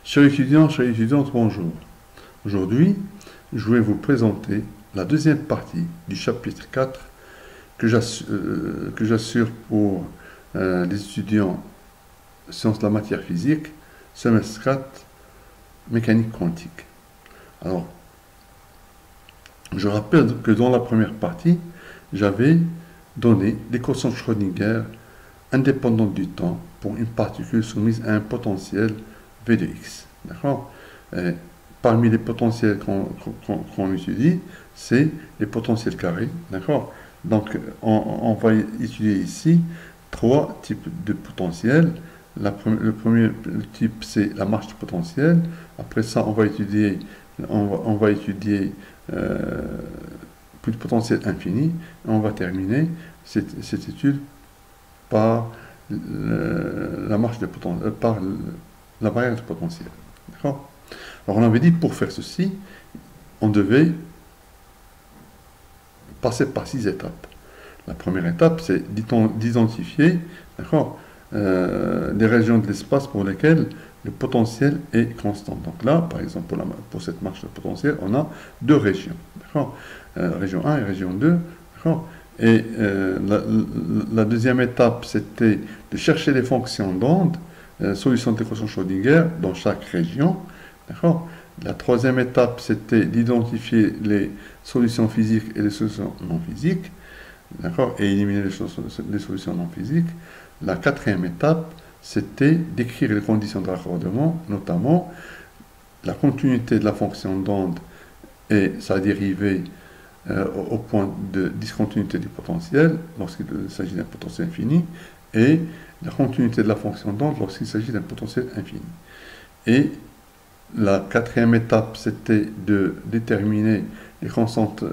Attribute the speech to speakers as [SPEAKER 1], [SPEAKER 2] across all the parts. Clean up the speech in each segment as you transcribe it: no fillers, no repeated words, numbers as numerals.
[SPEAKER 1] Chers étudiants, bonjour. Aujourd'hui, je vais vous présenter la deuxième partie du chapitre 4 que j'assure pour les étudiants sciences de la matière physique, semestre 4, mécanique quantique. Alors, je rappelle que dans la première partie, j'avais donné l'équation de Schrödinger indépendante du temps pour une particule soumise à un potentiel V de x. D'accord. Parmi les potentiels qu'on étudie, c'est les potentiels carrés. D'accord. Donc, on va étudier ici trois types de potentiels. Le premier type, c'est la marche du potentiel. Après ça, on va étudier plus de potentiel infini. Et on va terminer cette étude par la marche de potentiel, par la barrière de potentiel. D'accord. Alors on avait dit pour faire ceci, on devait passer par 6 étapes. La première étape, c'est d'identifier, d'accord, des régions de l'espace pour lesquelles le potentiel est constant. Donc là, par exemple, pour cette marche de potentiel, on a deux régions, d'accord, région 1 et région 2, d'accord. Et la deuxième étape, c'était de chercher les fonctions d'onde, solution de l'équation Schrödinger dans chaque région, d'accord. La troisième étape, c'était d'identifier les solutions physiques et les solutions non physiques, d'accord, et éliminer les solutions non physiques. La quatrième étape, c'était d'écrire les conditions de raccordement, notamment la continuité de la fonction d'onde et sa dérivée au point de discontinuité du potentiel lorsqu'il s'agit d'un potentiel infini, et la continuité de la fonction d'onde lorsqu'il s'agit d'un potentiel infini. Et la quatrième étape, c'était de déterminer les constantes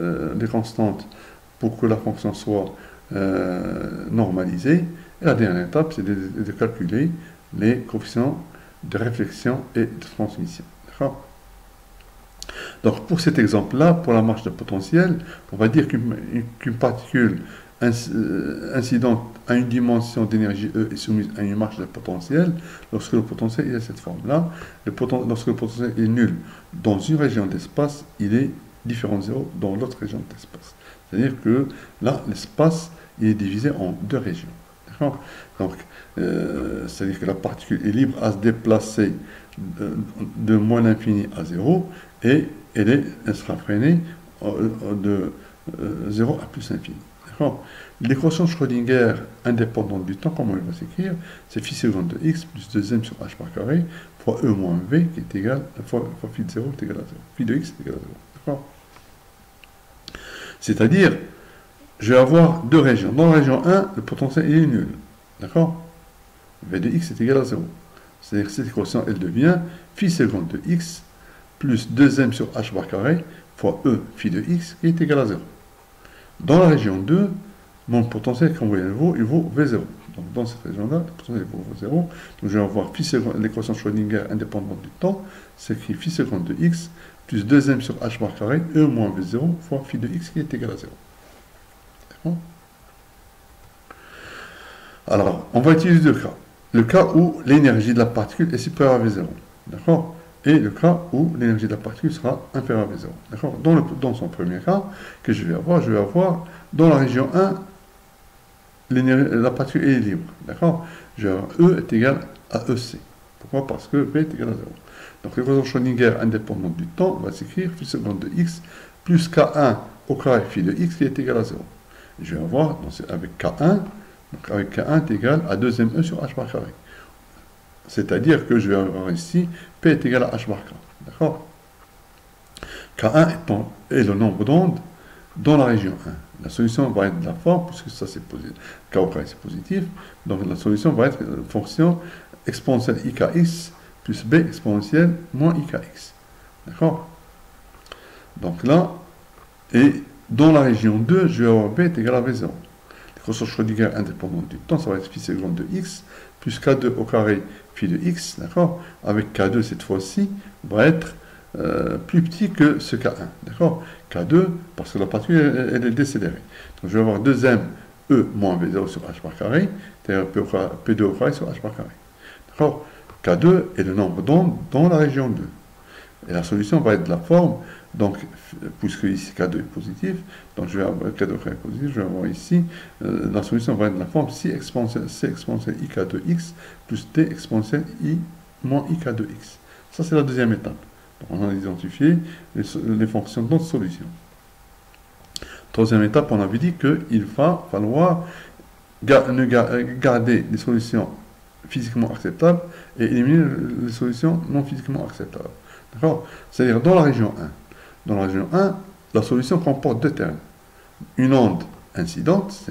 [SPEAKER 1] pour que la fonction soit normalisée. Et la dernière étape, c'est de calculer les coefficients de réflexion et de transmission. D'accord. Donc pour cet exemple-là, pour la marche de potentiel, on va dire qu'une particule incidente à une dimension d'énergie E est soumise à une marche de potentiel lorsque le potentiel est à cette forme-là. Lorsque le potentiel est nul dans une région d'espace, il est différent de 0 dans l'autre région d'espace. C'est-à-dire que là, l'espace est divisé en deux régions. Donc, c'est-à-dire que la particule est libre à se déplacer de moins l'infini à 0, et elle sera freinée de 0 à plus infini. L'équation de Schrödinger indépendante du temps, comment elle va s'écrire? C'est phi seconde de x plus 2m sur h par carré fois e moins v qui est égal fois phi de 0 est égal à 0. Phi de x est égal à 0. C'est-à-dire, je vais avoir deux régions. Dans la région 1, le potentiel est nul. D'accord? V de x est égal à 0. C'est-à-dire que cette équation, elle devient phi seconde de x plus 2m sur h par carré fois e phi de x qui est égal à 0. Dans la région 2, mon potentiel, quand vous voyez, il vaut V0. Donc dans cette région-là, le potentiel vaut V0. Donc je vais avoir l'équation Schrödinger indépendante du temps, c'est écrit phi seconde de x plus 2m sur h par carré, e moins V0 fois phi de x qui est égal à 0. D'accord. Alors, on va utiliser deux cas. Le cas où l'énergie de la particule est supérieure à V0. D'accord. Et le cas où l'énergie de la particule sera inférieure à V0. D'accord. Dans son premier cas, que je vais avoir dans la région 1, la particule est libre. D'accord. Je vais avoir E est égal à EC. Pourquoi? Parce que V est égal à 0. Donc l'équation Schrödinger indépendante du temps va s'écrire phi seconde de x plus K1 au carré phi de x qui est égal à 0. Et je vais avoir, avec K1, donc avec K1 est égal à 2mE sur h par carré. C'est-à-dire que je vais avoir ici P est égal à h par K. D'accord. K1 est le nombre d'ondes dans la région 1. La solution va être de la forme, puisque ça c'est positif, K au carré c'est positif, donc la solution va être fonction exponentielle IKX plus B exponentielle moins IKX. D'accord. Donc là, et dans la région 2, je vais avoir B est égal à V0. L'équation Schrödinger indépendante du temps, ça va être phi seconde de x plus K2 au carré phi de x, d'accord, avec K2 cette fois-ci, va être plus petit que ce K1, d'accord. K2, parce que la particule, elle est décélérée. Donc je vais avoir 2m E moins V0 sur h par carré, c'est-à-dire P2 au carré sur h par carré. D'accord. K2 est le nombre d'ondes dans la région 2. Et la solution va être de la forme, donc, puisque ici K2 est positif, donc je vais avoir K2 est positif, je vais avoir ici, la solution va être de la forme C exponentielle I K2x plus D exponentielle I moins I K2x. Ça, c'est la deuxième étape. Donc, on a identifié les fonctions de notre solution. Troisième étape, on avait dit qu'il va falloir garder les solutions physiquement acceptables et éliminer les solutions non physiquement acceptables. D'accord? C'est-à-dire dans la région 1. Dans la région 1, la solution comporte deux termes. Une onde incidente,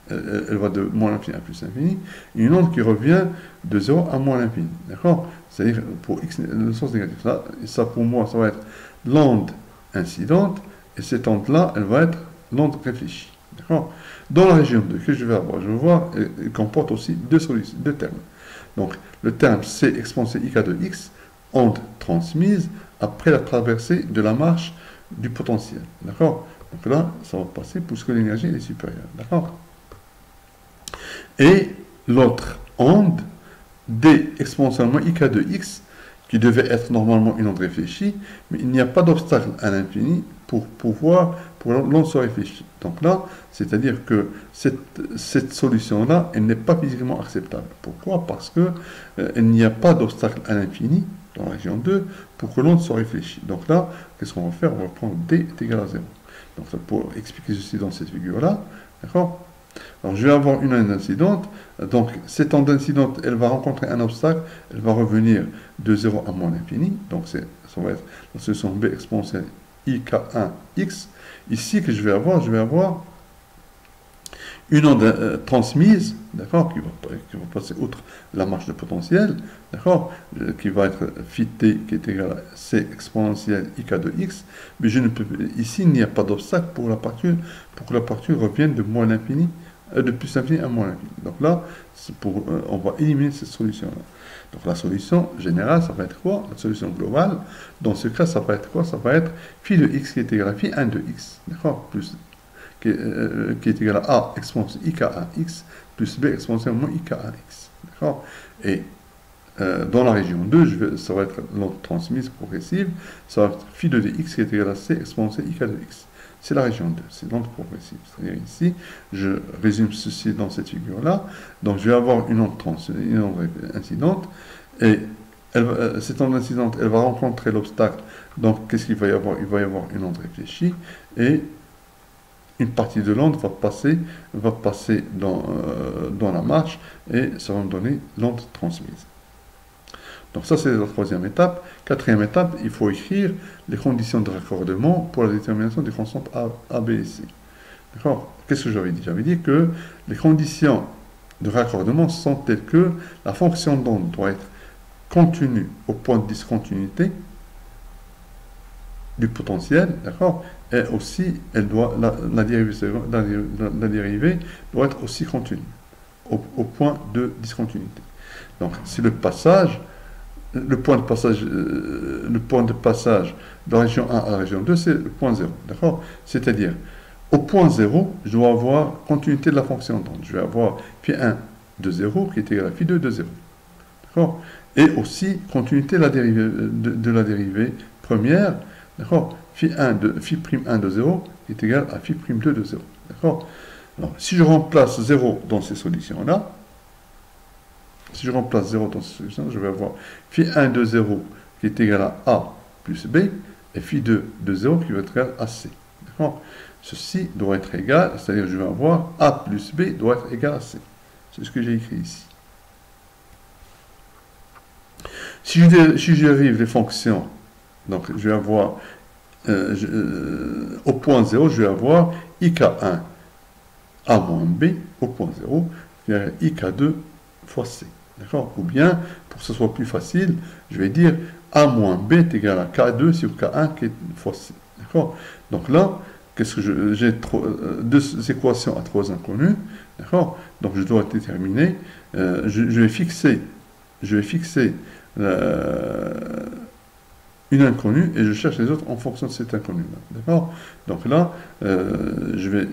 [SPEAKER 1] elle va de moins l'infini à plus l'infini, une onde qui revient de 0 à moins l'infini. D'accord? C'est-à-dire pour x, le sens négatif. Ça, pour moi, ça va être l'onde incidente, et cette onde-là, elle va être l'onde réfléchie. D'accord? Dans la région 2, que je vais avoir? Je vais voir, elle comporte aussi deux termes. Donc, le terme C exponentielle IK de x, onde transmise après la traversée de la marche du potentiel. D'accord? Donc là, ça va passer puisque l'énergie est supérieure. D'accord? Et l'autre onde, D exponentiellement IK de x, qui devait être normalement une onde réfléchie, mais il n'y a pas d'obstacle à l'infini pour l'onde soit réfléchie. Donc là, c'est-à-dire que cette solution-là, elle n'est pas physiquement acceptable. Pourquoi? Parce qu'il n'y a pas d'obstacle à l'infini dans la région 2 pour que l'onde soit réfléchie. Donc là, qu'est-ce qu'on va faire? On va prendre D est égal à 0. Donc ça, pour expliquer ceci dans cette figure-là, d'accord? Alors je vais avoir une onde incidente, donc cette onde incidente, elle va rencontrer un obstacle, elle va revenir de 0 à moins l'infini, donc ça va être la solution B exponentielle IK1x. Ici que je vais avoir une onde transmise, d'accord, qui va passer outre la marche de potentiel, d'accord, qui va être phi t qui est égal à c exponentielle ik de x, mais je ne peux, ici il n'y a pas d'obstacle pour que la particule revienne de moins l'infini, de plus l'infini à moins l'infini. Donc là, on va éliminer cette solution-là. Donc la solution générale, ça va être quoi? La solution globale, dans ce cas, ça va être quoi? Ça va être phi de x qui est égal à phi 1 de x, d'accord, plus qui est égal à A exponentielle IK1x plus B exponentielle moins IK1x. D'accord? Et dans la région 2, ça va être l'onde transmise progressive, ça va être phi de dx qui est égal à C exponentielle IK de x. C'est la région 2, c'est l'onde progressive. C'est-à-dire ici, je résume ceci dans cette figure-là. Donc je vais avoir une onde incidente, et cette onde incidente, elle va rencontrer l'obstacle. Donc qu'est-ce qu'il va y avoir? Il va y avoir une onde réfléchie, et une partie de l'onde va passer dans la marche et ça va me donner l'onde transmise. Donc ça, c'est la troisième étape. Quatrième étape, il faut écrire les conditions de raccordement pour la détermination des constantes A, B et C. D'accord? Qu'est-ce que j'avais dit? J'avais dit que les conditions de raccordement sont telles que la fonction d'onde doit être contenue au point de discontinuité du potentiel, d'accord? Et aussi, la dérivée doit être aussi contenue au point de discontinuité. Donc, c'est le point de passage de la région 1 à la région 2, c'est le point 0, d'accord? C'est-à-dire, au point 0, je dois avoir continuité de la fonction d'onde. Je vais avoir phi 1 de 0 qui est égal à phi 2 de 0, d'accord? Et aussi, continuité de la dérivée première, d'accord? Phi 1 de 0 est égal à phi' 2 de 0. D'accord? Alors, si je remplace 0 dans ces solutions-là, je vais avoir phi 1 de 0 qui est égal à A plus B, et phi 2 de 0 qui va être égal à C. D'accord? Ceci doit être égal, c'est-à-dire je vais avoir A plus B doit être égal à C. C'est ce que j'ai écrit ici. Si je dérive les fonctions, donc je vais avoir au point 0, je vais avoir IK1 A moins B au point 0, IK2 fois C. D'accord? Ou bien, pour que ce soit plus facile, je vais dire A moins B est égal à K2 sur K1 qui est fois C. D'accord? Donc là, qu'est-ce que j'ai deux équations à trois inconnues. D'accord? Donc je dois déterminer, je vais fixer une inconnue et je cherche les autres en fonction de cette inconnue-là. D'accord? Donc là, je vais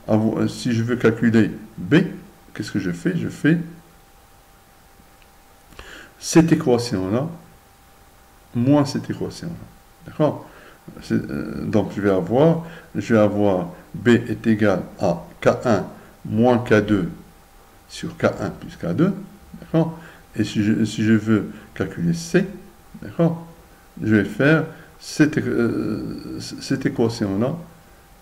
[SPEAKER 1] avoir, si je veux calculer B, qu'est-ce que je fais? Je fais cette équation-là moins cette équation-là. D'accord? Donc je vais avoir B est égal à K1 moins K2 sur K1 plus K2. D'accord? Et si je veux calculer C, d'accord, je vais faire cette équation-là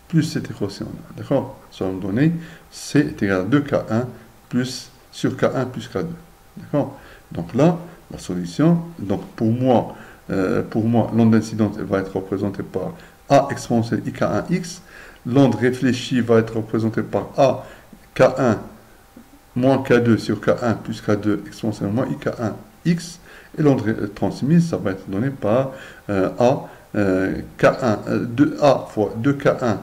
[SPEAKER 1] plus cette équation-là. D'accord? Ça va me donner C est égal à 2K1 plus sur K1 plus K2. D'accord? Donc là, la solution, donc pour moi, l'onde incidente va être représentée par A exponentielle IK1X. L'onde réfléchie va être représentée par A K1 moins K2 sur K1 plus K2 exponentielle moins IK1X. Et l'onde transmise, ça va être donné par A K1, 2A fois 2K1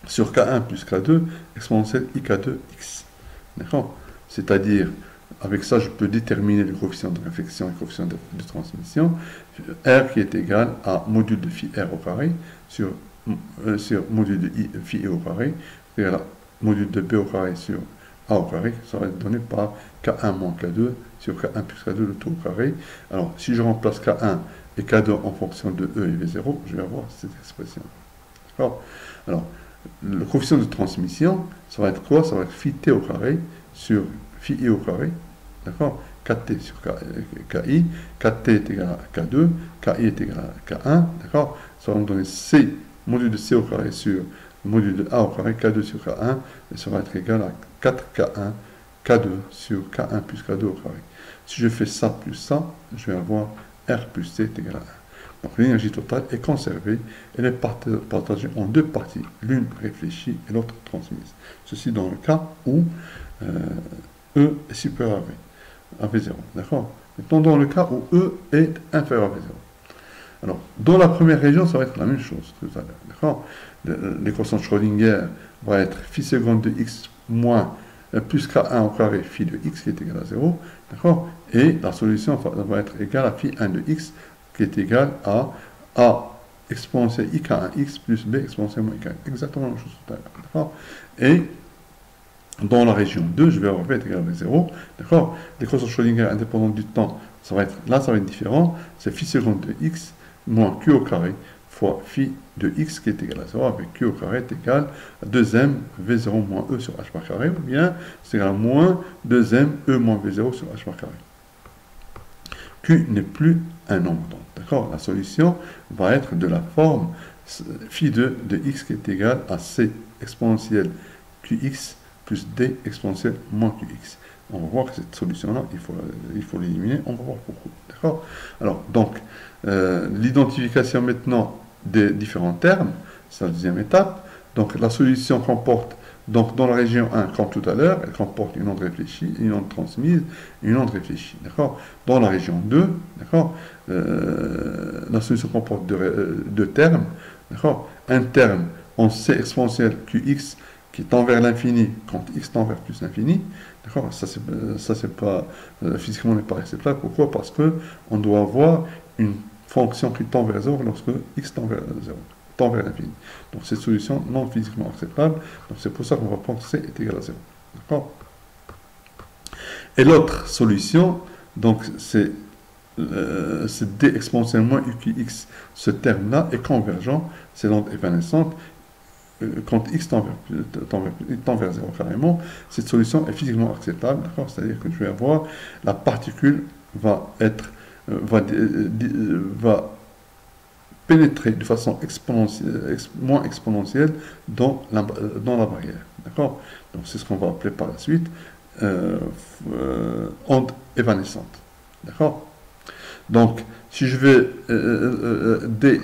[SPEAKER 1] sur K1 plus K2 exponentielle IK2X. D'accord? C'est-à-dire, avec ça, je peux déterminer le coefficient de réflexion et le coefficient de transmission. R qui est égal à module de phi R au carré sur module de phi I au carré, égal à module de B au carré sur A au carré, ça va être donné par K1 moins K2 sur K1 plus K2 le tout au carré. Alors, si je remplace K1 et K2 en fonction de E et V0, je vais avoir cette expression. D'accord? Alors, le coefficient de transmission, ça va être quoi? Ça va être phi t au carré sur phi I au carré. D'accord? 4t sur KI, 4t est égal à K2, KI est égal à K1, d'accord? Ça va me donner C, module de C au carré sur module de A au carré, K2 sur K1, et ça va être égal à 4K1, K2 sur K1 plus K2 au carré. Si je fais ça plus ça, je vais avoir R plus C est égal à 1. Donc l'énergie totale est conservée, elle est partagée en deux parties, l'une réfléchie et l'autre transmise. Ceci dans le cas où E est supérieur à V0. D'accord? Maintenant, dans le cas où E est inférieur à V0. Alors, dans la première région, ça va être la même chose tout à l'heure. D'accord? L'équation de Schrödinger va être phi seconde de x moins plus K1 au carré phi de x qui est égal à 0. D'accord? Et la solution va être égale à phi 1 de x qui est égal à A exponentielle IK1x plus B exponentielle moins IK1. Exactement la même chose tout à l'heure. D'accord? Et dans la région 2, je vais avoir V est égal à V0. D'accord? L'équation de Schrödinger indépendante du temps, ça va être différent. C'est phi seconde de x moins q au carré fois phi de x qui est égal à 0 avec q au carré est égal à 2m V0 moins E sur h par carré, ou bien c'est égal à moins 2m E moins V0 sur h par carré. Q n'est plus un nombre d'ondes. D'accord? La solution va être de la forme phi de x qui est égal à c exponentielle qx plus d exponentielle moins qx. On va voir que cette solution-là, il faut l'éliminer, on va voir pourquoi. D'accord? Alors, donc, l'identification maintenant des différents termes, c'est la deuxième étape. Donc, la solution comporte, donc dans la région 1, comme tout à l'heure, elle comporte une onde réfléchie, une onde transmise, une onde réfléchie. D'accord? Dans la région 2, d'accord, la solution comporte deux termes. D'accord? Un terme en c exponentielle qx qui tend vers l'infini quand x tend vers plus l'infini. D'accord? Ça c'est pas physiquement n'est pas acceptable. Pourquoi? Parce que on doit avoir une fonction qui tend vers 0 lorsque x tend vers 0, tend vers l'infini. Donc cette solution non physiquement acceptable. Donc c'est pour ça qu'on va prendre c est égal à 0. D'accord? Et l'autre solution, donc c'est d exponentielle moins uqx. Ce terme-là est convergent, c'est l'onde évanescente. Quand x tend vers 0 carrément, cette solution est physiquement acceptable, d'accord? C'est-à-dire que je vais avoir la particule va pénétrer de façon moins exponentielle dans la barrière, d'accord? Donc c'est ce qu'on va appeler par la suite onde évanescente, d'accord? Donc si je vais d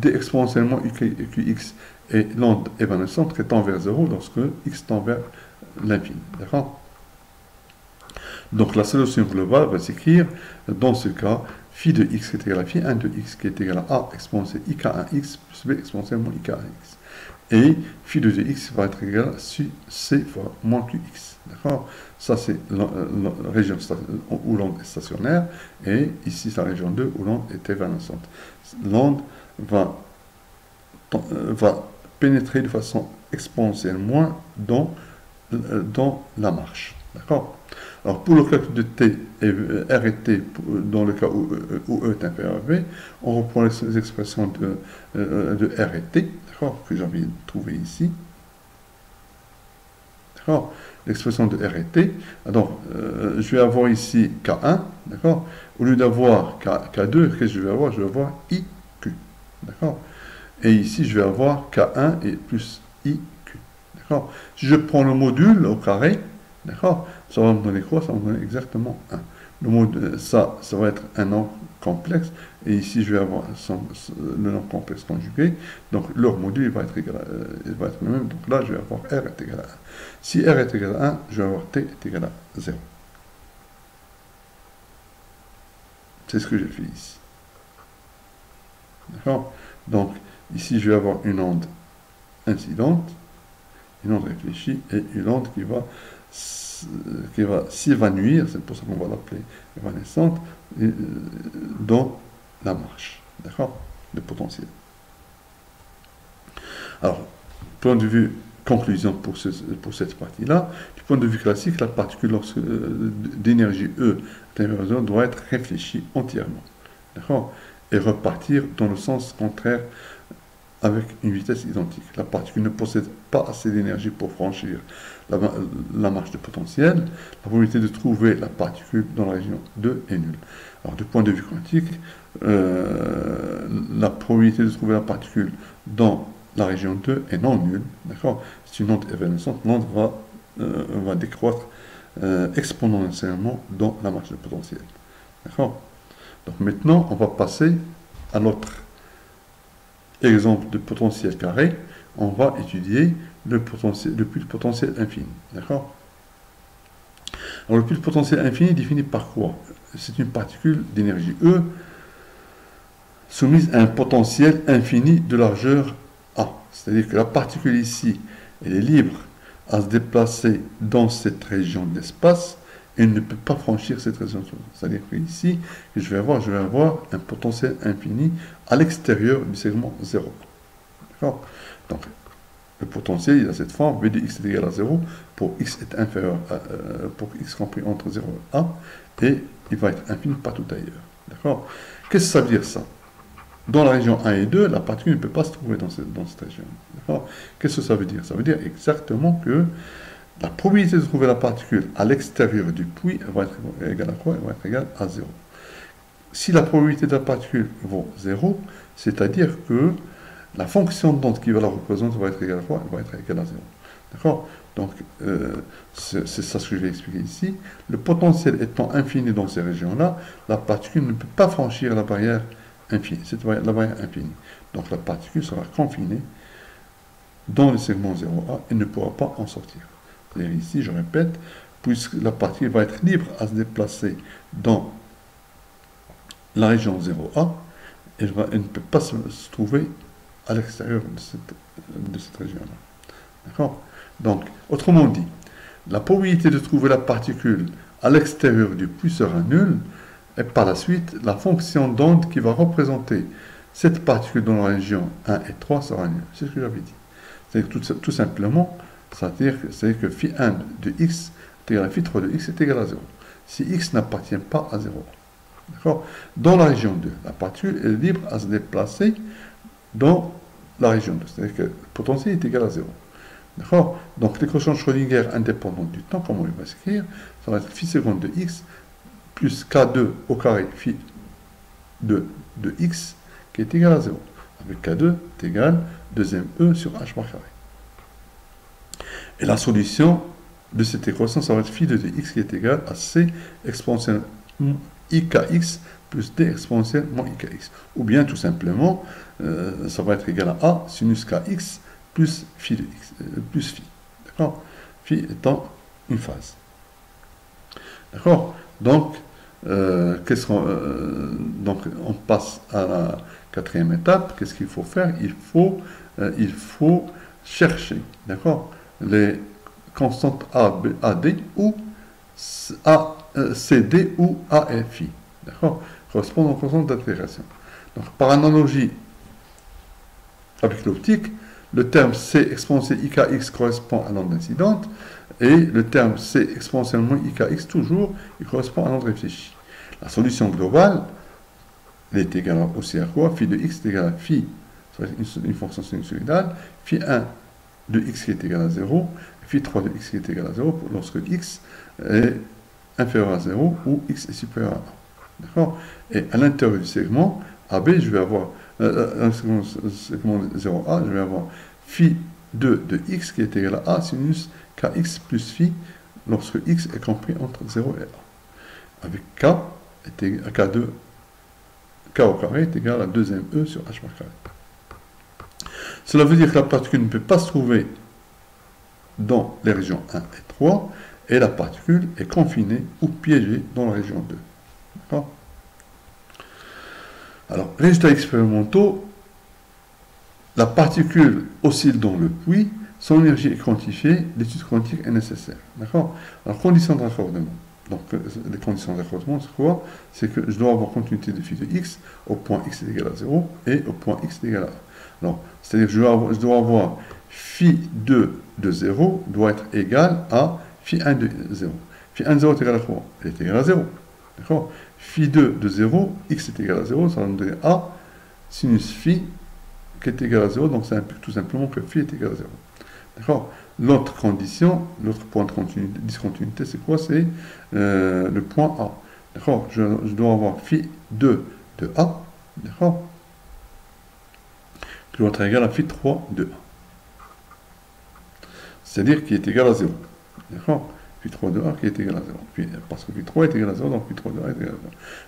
[SPEAKER 1] exponentiellement qx et l'onde évanescente qui tend vers 0 lorsque x tend vers l'infini. D'accord? Donc la solution globale va s'écrire dans ce cas phi de x qui est égal à phi 1 de x qui est égal à a exponentielle ik1x plus b exponentielle moins ik1x. Et phi de x va être égal à c fois moins qx. D'accord? Ça c'est la région où l'onde est stationnaire et ici c'est la région 2 où l'onde est évanescente. L'onde va pénétrer de façon exponentielle moins dans la marche. D'accord? Alors, pour le calcul de T et R et T, dans le cas où E est inférieur à V, on reprend les expressions de R et T, d'accord, que j'avais trouvé ici. D'accord? L'expression de R et T. Alors, je vais avoir ici K1, d'accord? Au lieu d'avoir K2, qu'est-ce que je vais avoir? Je vais avoir IQ, d'accord? Et ici, je vais avoir K1 et plus IQ, d'accord? Si je prends le module au carré, d'accord? Ça va me donner quoi? Ça va me donner exactement 1. Ça va être un nombre complexe. Et ici, je vais avoir le nombre complexe conjugué. Donc, leur module il va être le même. Donc là, je vais avoir R est égal à 1. Si R est égal à 1, je vais avoir T est égal à 0. C'est ce que j'ai fait ici. D'accord? Donc, ici, je vais avoir une onde incidente, une onde réfléchie et une onde qui va s'évanouir, c'est pour ça qu'on va l'appeler évanescente, dans la marche, d'accord, de potentiel. Alors, point de vue conclusion pour cette partie-là, du point de vue classique, la particule d'énergie E doit être réfléchie entièrement, d'accord, et repartir dans le sens contraire avec une vitesse identique. La particule ne possède pas assez d'énergie pour franchir la marche de potentiel. La probabilité de trouver la particule dans la région 2 est nulle. Alors, du point de vue quantique, la probabilité de trouver la particule dans la région 2 est non nulle. D'accord? C'est une onde évanescente. L'onde va décroître exponentiellement dans la marche de potentiel. D'accord? Donc maintenant, on va passer à l'autre exemple de potentiel carré. On va étudier le puits de potentiel infini. D'accord? Alors, le puits de potentiel infini est défini par quoi? C'est une particule d'énergie E soumise à un potentiel infini de largeur A. C'est-à-dire que la particule ici, elle est libre à se déplacer dans cette région d'espace et ne peut pas franchir cette région. C'est-à-dire que ici, je vais avoir un potentiel infini à l'extérieur du segment 0. D'accord? Donc, le potentiel, il a cette forme, V de x est égal à 0, pour x est inférieur pour x compris entre 0 et A, et il va être infini partout ailleurs. D'accord? Qu'est-ce que ça veut dire ça? Dans la région 1 et 2, la particule ne peut pas se trouver dans cette région. D'accord? Qu'est-ce que ça veut dire? Ça veut dire exactement que la probabilité de trouver la particule à l'extérieur du puits va être égale à quoi? Elle va être égale à 0. Si la probabilité de la particule vaut 0, c'est-à-dire que la fonction d'onde qui va la représenter va être égale à quoi? Elle va être égale à 0. D'accord? Donc, c'est ça ce que je vais expliquer ici. Le potentiel étant infini dans ces régions-là, la particule ne peut pas franchir la barrière infinie, la barrière infinie. Donc, la particule sera confinée dans le segment 0A et ne pourra pas en sortir. C'est-à-dire ici, je répète, puisque la particule va être libre à se déplacer dans la région 0A, elle ne peut pas se trouver à l'extérieur de cette région-là. D'accord? Donc, autrement dit, la probabilité de trouver la particule à l'extérieur du puits sera nulle, et par la suite, la fonction d'onde qui va représenter cette particule dans la région 1 et 3 sera nulle. C'est ce que j'avais dit. C'est-à-dire tout simplement, c'est-à-dire que phi 1 de x est égal à phi 3 de x est égal à 0. Si x n'appartient pas à 0. D'accord? Dans la région 2, la particule est libre à se déplacer dans la région 2. C'est-à-dire que le potentiel est égal à 0. D'accord? Donc l'équation de Schrödinger indépendante du temps, comment on va écrire? Ça va être phi seconde de x plus k2 au carré phi 2 de x qui est égal à 0. Avec k2 est égal 2e sur h par carré. Et la solution de cette équation, ça va être phi de x qui est égal à c exponentielle ikx plus d exponentielle moins ikx. Ou bien tout simplement, ça va être égal à a sinus kx plus phi de x, plus phi. D'accord? Phi étant une phase. D'accord? Donc, donc, on passe à la quatrième étape. Qu'est-ce qu'il faut faire? Il faut chercher, d'accord, les constantes A, B, AD ou CD ou AFI, d'accord, correspondent aux constantes d'intégration. Donc, par analogie avec l'optique, le terme C exponentielle IKX correspond à l'onde incidente, Et le terme C exponentiellement IKX, toujours, il correspond à notre réfléchi. La solution globale, elle est égale aussi à quoi? Phi de x est égal à phi, ça va être une fonction sinusoïdale, phi 1 de x qui est égal à 0, phi 3 de x qui est égal à 0, lorsque x est inférieur à 0 ou x est supérieur à 1. D'accord? Et à l'intérieur du segment AB, je vais avoir, un segment 0A, je vais avoir phi 2 de x qui est égal à A sinus kx plus phi lorsque x est compris entre 0 et 1. Avec k, k2, k au carré est égal à 2e sur h par carré. Cela veut dire que la particule ne peut pas se trouver dans les régions 1 et 3, et la particule est confinée ou piégée dans la région 2. D'accord? Alors, résultats expérimentaux, la particule oscille dans le puits, son énergie est quantifiée, l'étude quantique est nécessaire. D'accord? Alors, conditions de raccordement. Donc, les conditions de raccordement, c'est quoi? C'est que je dois avoir continuité de phi de x au point x est égal à 0 et au point x est égal à 1. Alors, c'est-à-dire que je dois avoir phi 2 de 0 doit être égal à phi 1 de 0. Phi 1 de 0 est égal à quoi? Elle est égale à 0. D'accord? Phi 2 de 0, x est égal à 0, ça va nous donner a sinus phi qui est égal à 0, donc ça implique tout simplement que phi est égal à 0. D'accord? L'autre condition, l'autre point de discontinuité, c'est quoi? C'est le point A. D'accord? Je dois avoir phi 2 de A, d'accord? Qui doit être égal à phi 3 de A. C'est-à-dire qui est égal à 0. D'accord? Phi 3 de A qui est égal à 0. Parce que phi 3 est égal à 0, donc phi 3 de A est égal à 0.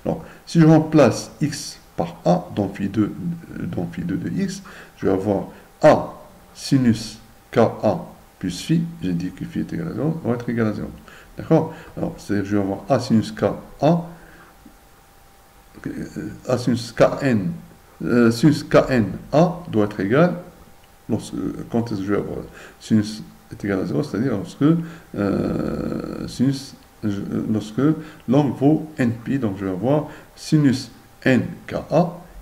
[SPEAKER 1] Alors, si je remplace x par A dans phi 2 de x, je vais avoir A sinus Ka plus phi, j'ai dit que phi est égal à 0, va être égal à 0. D'accord? Alors, c'est-à-dire que je vais avoir A sinus Ka, A sinus Kn, sinus Kn A doit être égal, quand est-ce que je vais avoir sinus est égal à 0, c'est-à-dire lorsque l'angle vaut npi, donc je vais avoir sinus nka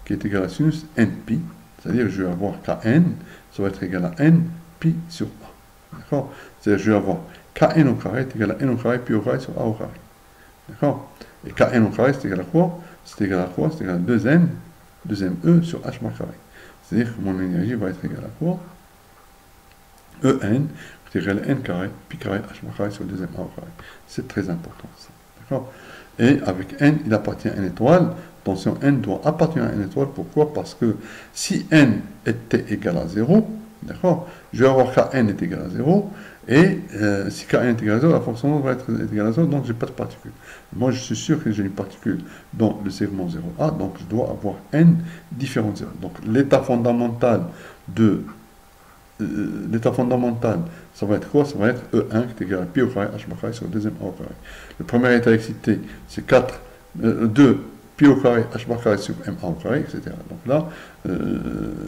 [SPEAKER 1] qui est égal à sinus npi, c'est-à-dire que je vais avoir kn, ça va être égal à n pi sur a. D'accord? C'est-à-dire que je vais avoir kn au carré est égal à n au carré pi au carré sur a au carré. D'accord? Et kn au carré c'est égal à quoi? C'est égal à quoi? C'est égal à 2n, 2e sur h par carré. C'est-à-dire que mon énergie va être égale à quoi? En est égal à n carré, pi carré, h par carré sur 2m a au carré. C'est très important ça. D'accord? Et avec n, il appartient à une étoile. Attention, n doit appartenir à une étoile. Pourquoi? Parce que si n était égal à 0, d'accord, je vais avoir kn est égal à 0, et si kn est égal à 0, la fonction va être égale à 0, donc je n'ai pas de particule. Moi, je suis sûr que j'ai une particule dans le segment 0a, donc je dois avoir n différents 0. Donc l'état fondamental ça va être quoi? Ça va être E1 qui est égal à pi au carré h par carré sur 2m a au carré. Le premier état excité, c'est 2 pi au carré h par carré sur m a au carré, etc. Donc là,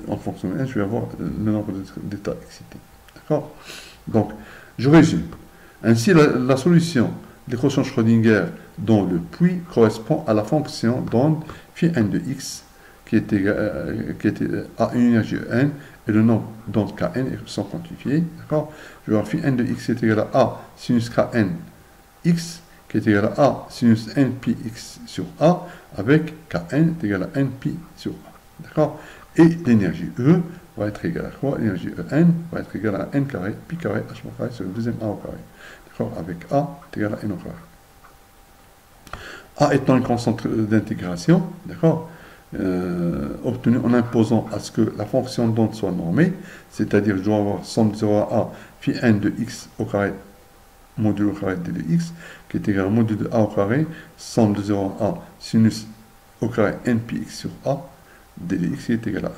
[SPEAKER 1] en fonction de n, je vais avoir le nombre d'états excités. D'accord? Donc, je résume. Ainsi, la solution de l'équation Schrödinger dans le puits correspond à la fonction d'onde phi n de x qui était à une énergie n et le nombre d'ondes kn sont quantifiés. D'accord? Je vais avoir phi n de x qui est égal à a sinus kn x qui est égal à a sinus n pi x sur a avec kn est égal à n pi sur a. D'accord? Et l'énergie E va être égale à quoi? L'énergie En va être égale à n carré pi carré h par carré sur le 2m a au carré. D'accord? Avec a est égal à n au carré. A étant une constante d'intégration, d'accord, obtenue en imposant à ce que la fonction d'onde soit normée, c'est-à-dire je dois avoir somme de 0 à a phi n de x au carré module au carré d de x qui est égal à module de a au carré somme de 0 à a sinus au carré n pi x sur a d de x qui est égal à 1.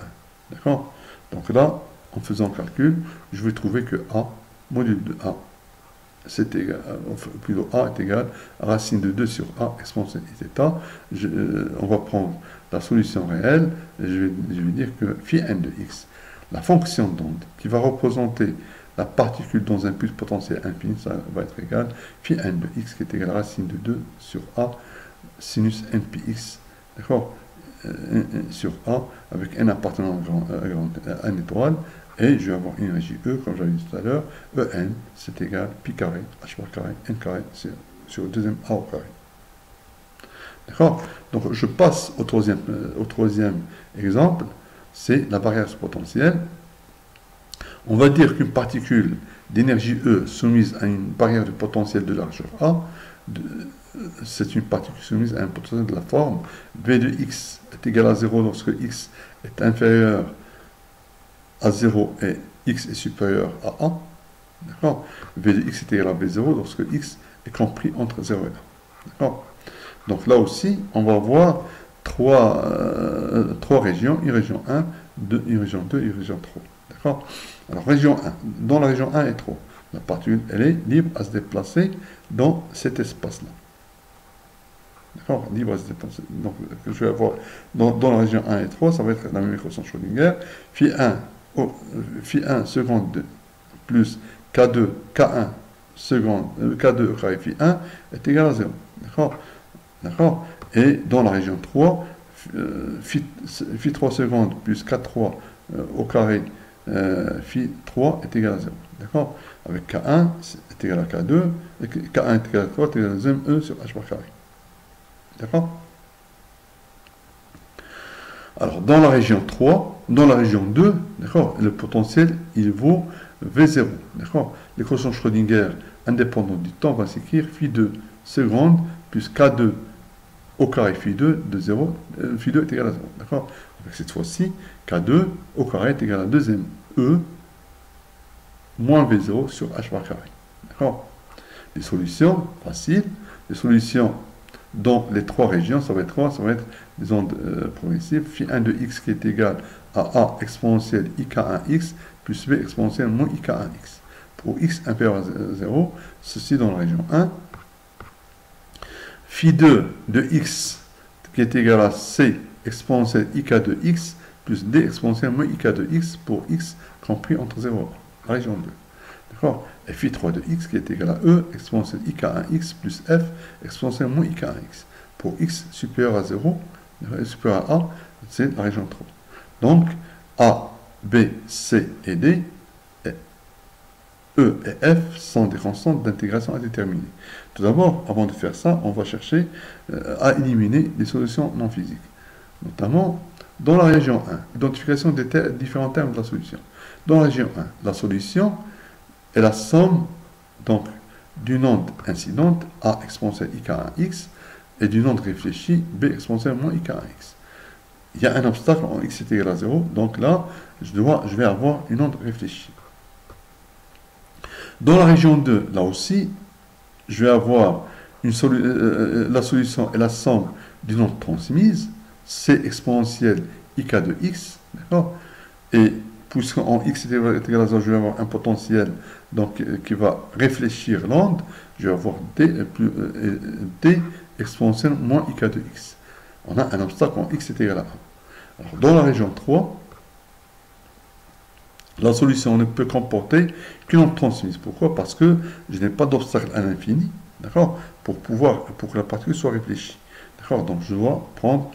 [SPEAKER 1] D'accord? Donc là, en faisant le calcul, je vais trouver que a module de a c'est égal, plutôt a est égal à racine de 2 sur a exponentielle θ. On va prendre la solution réelle et je vais dire que phi n de x, la fonction d'onde qui va représenter la particule dans un pulse potentiel infini, ça va être égal phi n de x qui est égal à racine de 2 sur a sinus n pi x, d'accord, sur A avec n appartenant à n étoile, et je vais avoir une énergie E, comme j'avais dit tout à l'heure, En, c'est égal pi carré, h bar carré, n carré, sur le deuxième A au carré. D'accord? Donc je passe au troisième exemple, c'est la barrière potentielle. On va dire qu'une particule d'énergie E soumise à une barrière de potentiel de largeur A, c'est une particule soumise à un potentiel de la forme V de x est égal à 0 lorsque x est inférieur à 0 et x est supérieur à 1. D'accord? V de x est égal à V0 lorsque x est compris entre 0 et 1. D'accord? Donc là aussi, on va voir trois régions, une région 1, une région 2 et une région 3. D'accord? Alors, région 1. Dans la région 1 et 3, la particule, elle est libre à se déplacer dans cet espace-là. D'accord? Libre à se déplacer. Donc, je vais avoir, dans la région 1 et 3, ça va être la même équation Schrödinger. Phi1 seconde 2 plus K2 seconde, K2 au carré Phi1 est égal à 0. D'accord? D'accord? Et dans la région 3, phi 3 secondes plus K3 au carré phi 3 est égal à 0. D'accord? Avec K1 est égal à K2, et K1 est égal à 3 est égal à 2 E sur H bar carré. D'accord? Alors, dans la région 3, dans la région 2, d'accord, le potentiel, il vaut V0. D'accord? L'équation Schrödinger indépendante du temps va s'écrire phi 2 secondes plus K2 au carré phi 2 de 0, phi 2 est égal à 0. D'accord? Avec cette fois-ci, K2 au carré est égal à 2 E moins V0 sur H bar carré. D'accord? Les solutions faciles, les solutions dans les trois régions, ça va être quoi? Ça va être des ondes progressives. Phi 1 de x qui est égal à A exponentielle IK1x plus B exponentielle moins IK1x. Pour x inférieur à 0, ceci dans la région 1. Phi 2 de x qui est égal à C exponentielle IK de x plus D exponentielle moins IK de x pour x compris entre 0 et 1, la région 2. D'accord? Et phi 3 de x qui est égal à E exponentielle IK1x plus F exponentielle moins IK1x. Pour x supérieur à 0, supérieur à A, c'est la région 3. Donc, A, B, C et D, E et F sont des constantes d'intégration indéterminées. Tout d'abord, avant de faire ça, on va chercher à éliminer les solutions non physiques. Notamment, dans la région 1, identification des différents termes de la solution. Dans la région 1, la solution est la somme donc d'une onde incidente A exponentielle IK1x et d'une onde réfléchie B exponentielle moins IK1x. Il y a un obstacle en x est égal à 0, donc là, je vais avoir une onde réfléchie. Dans la région 2, là aussi, je vais avoir la solution est la somme d'une onde transmise, C exponentielle IK de x, d'accord? Et puisqu'en x est égal à 0, je vais avoir un potentiel donc, qui va réfléchir l'onde, je vais avoir D exponentielle moins IK de x. On a un obstacle en x est égal à 1. Alors, dans la région 3, la solution ne peut comporter qu'une onde transmise. Pourquoi? Parce que je n'ai pas d'obstacle à l'infini, d'accord, pour que la particule soit réfléchie. D'accord? Donc je dois prendre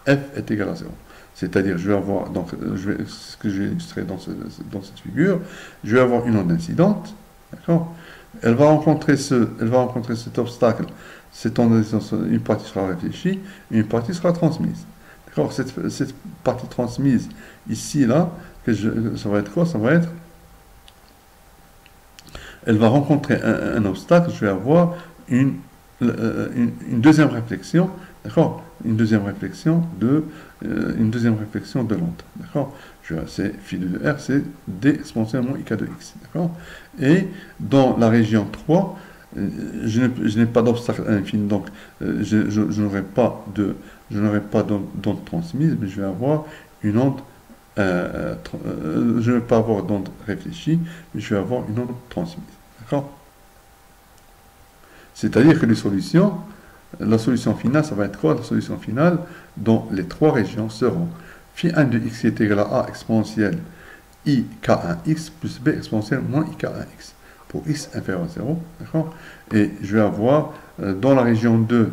[SPEAKER 1] F est égal à 0. C'est-à-dire, je vais avoir, donc, ce que je vais illustrer dans cette figure, je vais avoir une onde incidente, d'accord? Elle va rencontrer cet obstacle, cette onde incidente, une partie sera réfléchie, et une partie sera transmise. D'accord? Cette partie transmise, ici, là, ça va être quoi? Ça va être, elle va rencontrer un obstacle, je vais avoir une deuxième réflexion, d'accord? Une deuxième réflexion de l'onde, d'accord? C'est phi de R, c'est D exponentielle moins IK de x, d'accord? Et dans la région 3, je n'ai pas d'obstacle à l'infini, donc je n'aurai pas d'onde transmise, mais je vais avoir une onde je ne vais pas avoir d'onde réfléchie, mais je vais avoir une onde transmise. D'accord? C'est-à-dire que la solution finale, ça va être quoi? La solution finale, dont les trois régions seront phi 1 de x est égal à A exponentielle IK1x plus B exponentielle moins IK1x pour x inférieur à 0. D'accord? Et je vais avoir dans la région 2,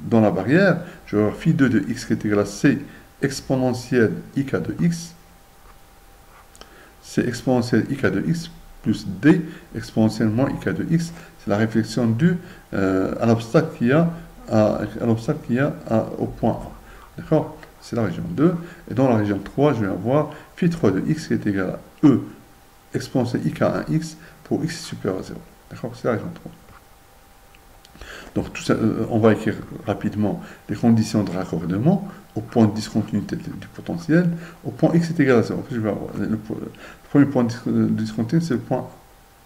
[SPEAKER 1] dans la barrière, je vais avoir phi 2 de x qui est égal à c exponentielle ik de x, c exponentielle ik de x plus d exponentiellement ik de x, c'est la réflexion due à l'obstacle qu'il y a, au point A. D'accord? C'est la région 2. Et dans la région 3, je vais avoir phi 3 de x qui est égal à e exponentielle ik 1x pour x supérieur à 0. D'accord? C'est la région 3. Donc, tout ça, on va écrire rapidement les conditions de raccordement au point de discontinuité du potentiel, au point x est égal à 0. Je vais avoir le premier point de discontinuité, c'est le point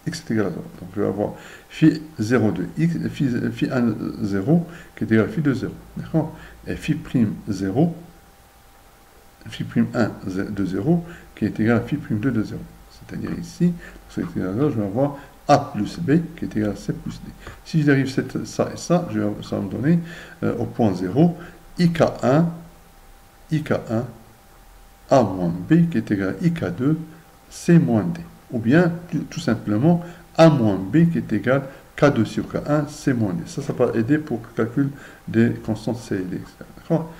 [SPEAKER 1] x est égal à 0. Donc, je vais avoir phi 0 de x, phi 1 0 qui est égal à phi 2 0. D'accord? Et phi prime 0, phi prime 1 de 0 qui est égal à phi prime 2 de 0. C'est-à-dire ici, je vais avoir A plus B qui est égal à C plus D. Si je dérive ça et ça, ça va me donner au point 0 IK1 A moins B qui est égal à IK2 C moins D. Ou bien tout simplement A moins B qui est égal à K2 sur K1 C moins D. Ça va aider pour le calcul des constantes C et D. D'accord?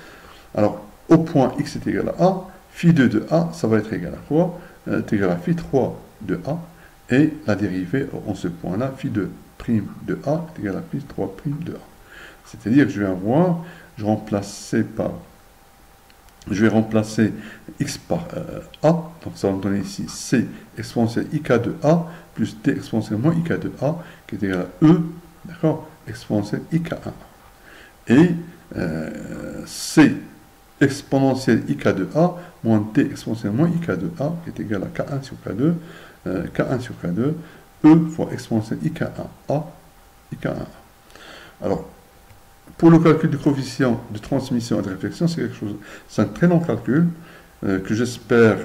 [SPEAKER 1] Alors, au point X est égal à A, phi 2 de A, ça va être égal à quoi? C'est égal à phi 3 de A. Et la dérivée en ce point-là, phi 2 prime de A est égal à phi 3 prime de A. C'est-à-dire que je vais avoir, je vais remplacer x par A, donc ça va me donner ici C exponentielle IK de A plus D exponentiellement IK de A qui est égal à E, d'accord, exponentielle IK1. Et C exponentielle IK de A moins D exponentiellement IK de A qui est égal à K1 sur K2, K1 sur K2, E fois exponentielle IK1A, IK1A. Alors, pour le calcul du coefficient de transmission et de réflexion, c'est un très long calcul que j'espère,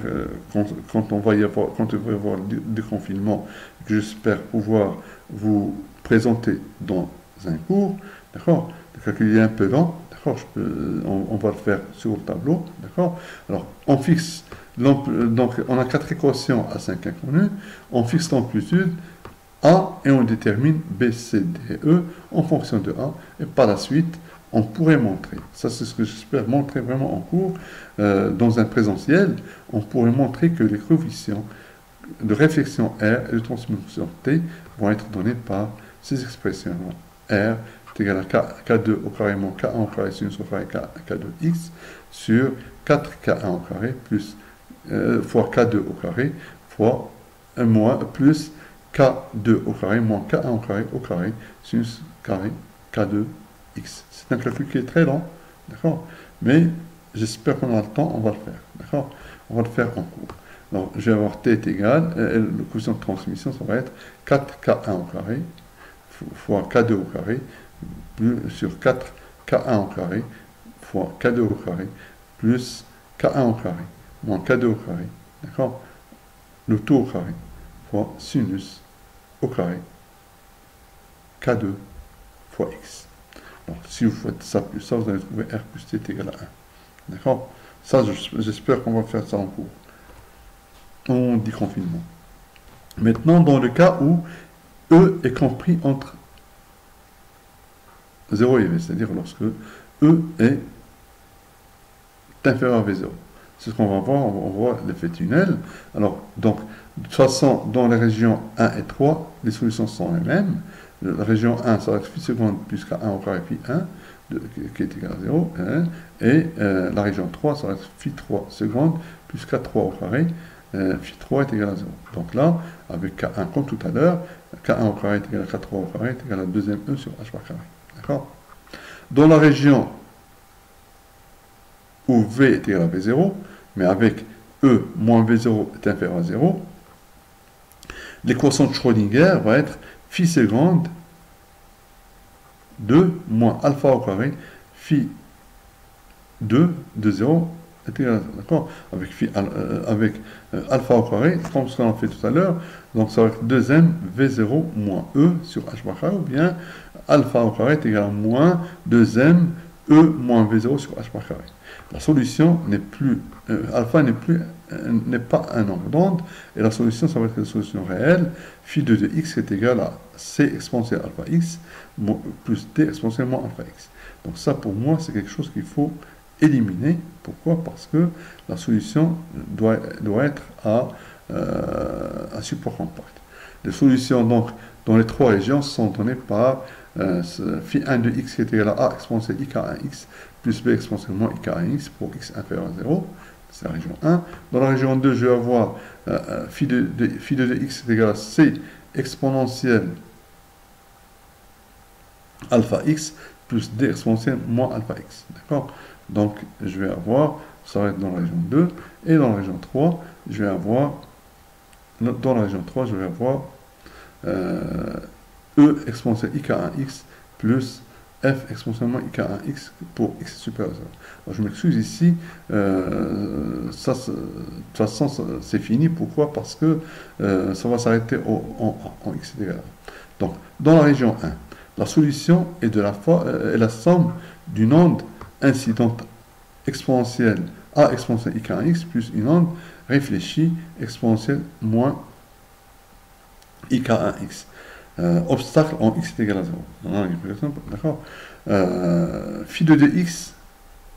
[SPEAKER 1] quand on va y avoir le déconfinement, que j'espère pouvoir vous présenter dans un cours, d'accord? Le calcul est un peu lent, d'accord? On va le faire sur le tableau, d'accord? Alors, on fixe donc, on a 4 équations à 5 inconnues, on fixe l'amplitude A et on détermine B, C, D, E en fonction de A. Et par la suite, on pourrait montrer, ça c'est ce que j'espère montrer vraiment en cours, dans un présentiel, on pourrait montrer que les coefficients de réflexion R et de transmission T vont être donnés par ces expressions. R est égal à K2 au carré moins K1 au carré sinus au carré K2x sur 4K1 au carré plus fois K2 au carré fois moins plus K2 au carré moins K1 au carré sinus carré K2x. C'est un calcul qui est très lent, d'accord? Mais j'espère qu'on a le temps, on va le faire, d'accord? On va le faire en cours. Donc, je vais avoir T est égal, le coefficient de transmission, ça va être 4K1 au carré fois K2 au carré sur 4K1 au carré fois K2 au carré plus K1 au carré moins K2 au carré, d'accord? Le tout au carré fois sinus au carré K2 fois x. Donc, si vous faites ça plus ça, vous allez trouver R plus T est égal à 1. D'accord? Ça, j'espère qu'on va faire ça en cours. On dit confinement. Maintenant, dans le cas où E est compris entre 0 et V, c'est-à-dire lorsque E est inférieur à V0. C'est ce qu'on va voir, on voit l'effet tunnel. Alors, donc, de toute façon, dans les régions 1 et 3, les solutions sont les mêmes. La région 1, ça va être phi seconde plus K1 au carré phi 1, qui est égal à 0. Et la région 3, ça va être phi 3 seconde plus K3 au carré, phi 3 est égal à 0. Donc là, avec K1 comme tout à l'heure, K1 au carré est égal à K3 au carré est égal à 2m E sur H par carré. D'accord? Dans la région où V est égal à V0, mais avec E moins V0 est inférieur à 0, l'équation de Schrödinger va être phi seconde 2 moins alpha au carré phi 2 de 0 est égal à 0. D'accord? Avec alpha au carré, comme ce qu'on a fait tout à l'heure, donc ça va être 2m V0 moins E sur H par carré, ou bien alpha au carré est égal à moins 2m E moins V0 sur H par carré. La solution n'est plus, alpha n'est pas un nombre d'ondes, et la solution, ça va être la solution réelle, phi de x est égal à c exponentielle alpha x plus d exponentielle moins alpha x. Donc ça, pour moi, c'est quelque chose qu'il faut éliminer. Pourquoi? Parce que la solution doit être à support compact. Les solutions, donc, dans les trois régions sont données par phi 1 de x qui est égal à a exponentielle ik 1x plus b exponentielle moins ik 1x pour x inférieur à 0. C'est la région 1. Dans la région 2, je vais avoir phi de x est égal à c exponentielle alpha x plus d exponentielle moins alpha x. D'accord? Donc, je vais avoir, ça va être dans la région 2, et dans la région 3, je vais avoir, e exponentielle ik1x plus f exponentiellement ik1x pour x supérieur à 0. Alors, je m'excuse ici, de toute façon, c'est fini. Pourquoi? Parce que ça va s'arrêter en x égal. Donc, dans la région 1, la solution est la somme d'une onde incidente exponentielle a exponentielle ik1x plus une onde réfléchie exponentielle moins ik1x. Obstacle en x est égal à 0. D'accord. Phi de dx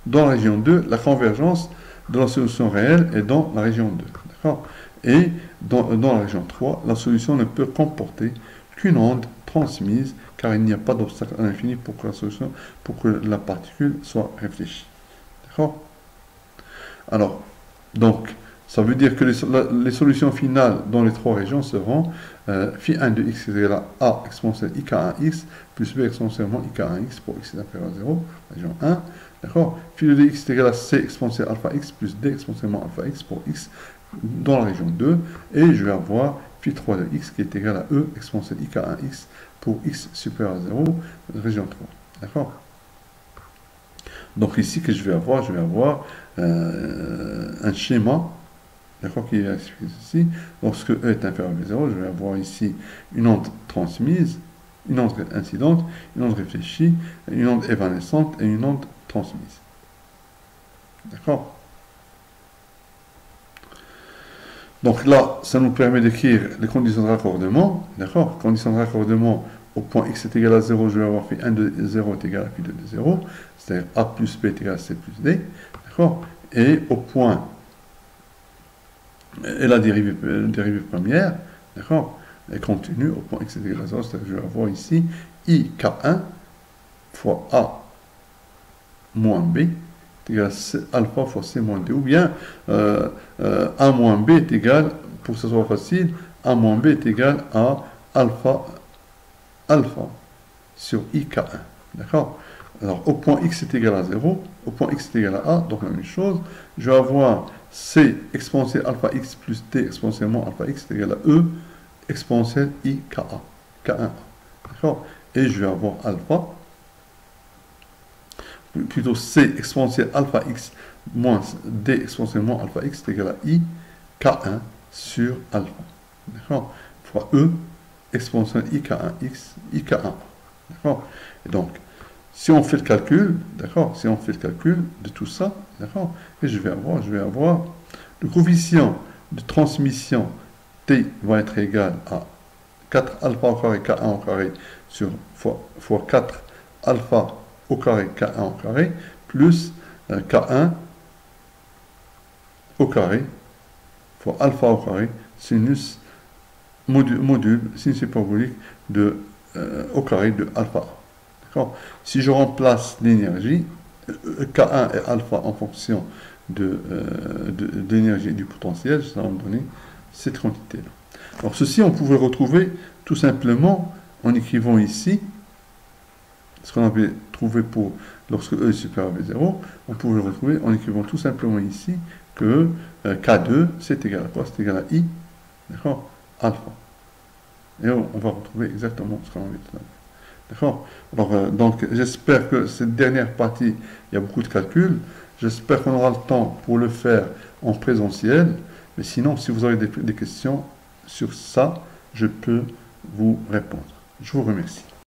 [SPEAKER 1] dans la région 2, la convergence de la solution réelle est dans la région 2. D'accord. Et dans la région 3, la solution ne peut comporter qu'une onde transmise car il n'y a pas d'obstacle à l'infini pour que la particule soit réfléchie. D'accord. Alors, donc, ça veut dire que les solutions finales dans les trois régions seront phi 1 de x est égal à a exponentielle ik1x plus b exponentielle moins ik1x pour x est inférieur à 0, région 1. D'accord. Phi de x est égal à c exponentielle alpha x plus d exponentielle moins alpha x pour x dans la région 2. Et je vais avoir phi 3 de x qui est égal à e exponentielle ik1x pour x supérieur à 0, région 3. D'accord. Donc ici, que je vais avoir un schéma, d'accord, qui est expliqué ici. Lorsque E est inférieur à 0, je vais avoir ici une onde transmise, une onde incidente, une onde réfléchie, une onde évanescente et une onde transmise. D'accord. Donc là, ça nous permet d'écrire les conditions de raccordement. D'accord. Conditions de raccordement au point x est égal à 0, je vais avoir phi 1 de 0 est égal à phi 2 de 0, c'est-à-dire a plus b est égal à c plus d. D'accord. Et au point, et la dérivée première, d'accord, est contenue au point x est égal à 0, c'est-à-dire que je vais avoir ici ik1 fois a moins b est égal à alpha fois c moins d, ou bien a moins b est égal, pour que ce soit facile, a moins b est égal à alpha sur ik1. D'accord. Alors, au point x est égal à 0, au point x est égal à a, donc la même chose, je vais avoir c exponentielle alpha x plus d exponentiellement alpha x est égal à e exponentielle ika, k1a. D'accord. Et je vais avoir alpha, plutôt c exponentielle alpha x moins d exponentiellement alpha x est égal à i k1 sur alpha. D'accord. Fois e exponentielle ik1x, ik1a. D'accord. Et donc, si on fait le calcul, d'accord, si on fait le calcul de tout ça, d'accord, et je vais avoir le coefficient de transmission t va être égal à 4 alpha au carré k1 au carré sur fois 4 alpha au carré k1 au carré plus k1 au carré fois alpha au carré sinus module sinus hyperbolique de au carré de alpha. D'accord. Si je remplace l'énergie K1 et alpha en fonction de l'énergie et du potentiel, ça va me donner cette quantité-là. Alors ceci, on pouvait retrouver tout simplement en écrivant ici ce qu'on avait trouvé pour lorsque E est supérieur à 0, on pouvait le retrouver en écrivant tout simplement ici que K2 c'est égal à quoi? C'est égal à I, d'accord, alpha. Et on va retrouver exactement ce qu'on avait tout à l'heure. D'accord. Alors, donc, j'espère que cette dernière partie, il y a beaucoup de calculs. J'espère qu'on aura le temps pour le faire en présentiel. Mais sinon, si vous avez des questions sur ça, je peux vous répondre. Je vous remercie.